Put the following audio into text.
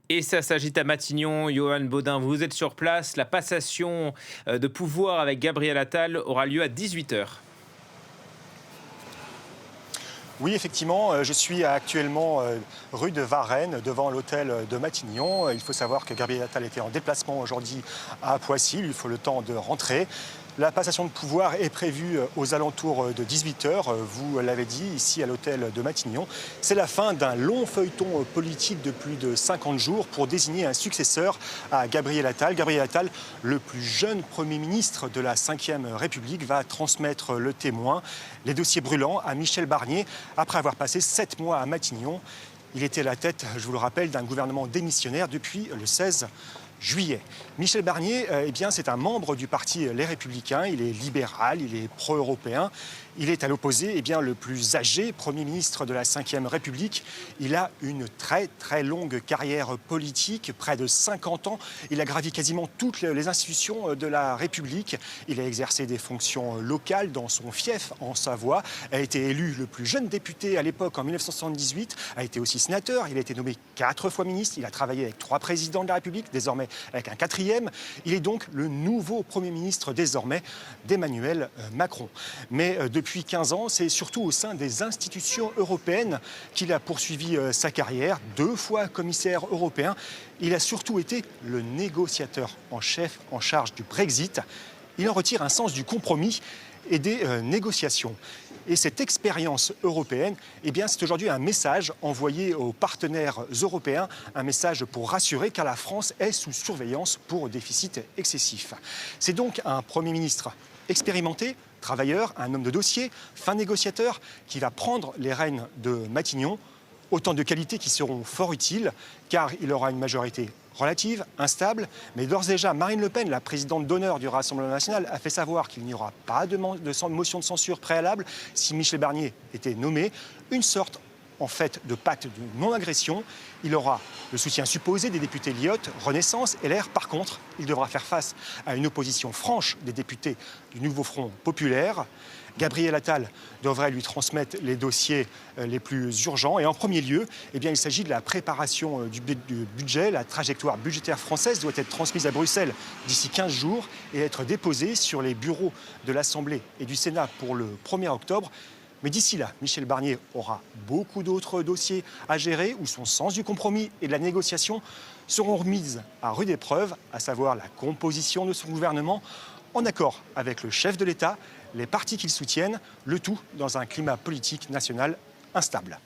Et ça s'agite à Matignon. Johan Baudin, vous êtes sur place. La passation de pouvoir avec Gabriel Attal aura lieu à 18 h. Oui, effectivement, je suis actuellement rue de Varennes, devant l'hôtel de Matignon. Il faut savoir que Gabriel Attal était en déplacement aujourd'hui à Poissy. Il lui faut le temps de rentrer. La passation de pouvoir est prévue aux alentours de 18 h. Vous l'avez dit, ici à l'hôtel de Matignon. C'est la fin d'un long feuilleton politique de plus de 50 jours pour désigner un successeur à Gabriel Attal. Gabriel Attal, le plus jeune Premier ministre de la Ve République, va transmettre le témoin, les dossiers brûlants, à Michel Barnier, après avoir passé 7 mois à Matignon. Il était à la tête, je vous le rappelle, d'un gouvernement démissionnaire depuis le 16 juillet. Michel Barnier, c'est un membre du parti Les Républicains. Il est libéral, il est pro-européen. Il est à l'opposé le plus âgé Premier ministre de la Ve République. Il a une très très longue carrière politique, près de 50 ans. Il a gravi quasiment toutes les institutions de la République. Il a exercé des fonctions locales dans son fief en Savoie, a été élu le plus jeune député à l'époque en 1978, a été aussi sénateur. Il a été nommé 4 fois ministre. Il a travaillé avec 3 présidents de la République, désormais avec un 4e. Il est donc le nouveau Premier ministre désormais d'Emmanuel Macron. Mais depuis 15 ans, c'est surtout au sein des institutions européennes qu'il a poursuivi sa carrière. 2 fois commissaire européen, il a surtout été le négociateur en chef en charge du Brexit. Il en retire un sens du compromis et des négociations. Et cette expérience européenne, c'est aujourd'hui un message envoyé aux partenaires européens, un message pour rassurer, car la France est sous surveillance pour déficit excessif. C'est donc un Premier ministre expérimenté, travailleur, un homme de dossier, fin négociateur, qui va prendre les rênes de Matignon. Autant de qualités qui seront fort utiles, car il aura une majorité relative, instable. Mais d'ores et déjà, Marine Le Pen, la présidente d'honneur du Rassemblement national, a fait savoir qu'il n'y aura pas de motion de censure préalable si Michel Barnier était nommé. Une sorte, en fait, de pacte de non-agression. Il aura le soutien supposé des députés Lyotte, Renaissance, LR. Par contre, il devra faire face à une opposition franche des députés du Nouveau Front populaire. Gabriel Attal devrait lui transmettre les dossiers les plus urgents. Et en premier lieu, il s'agit de la préparation du budget. La trajectoire budgétaire française doit être transmise à Bruxelles d'ici 15 jours et être déposée sur les bureaux de l'Assemblée et du Sénat pour le 1er octobre. Mais d'ici là, Michel Barnier aura beaucoup d'autres dossiers à gérer où son sens du compromis et de la négociation seront remises à rude épreuve, à savoir la composition de son gouvernement, en accord avec le chef de l'État, les partis qu'il soutiennent, le tout dans un climat politique national instable.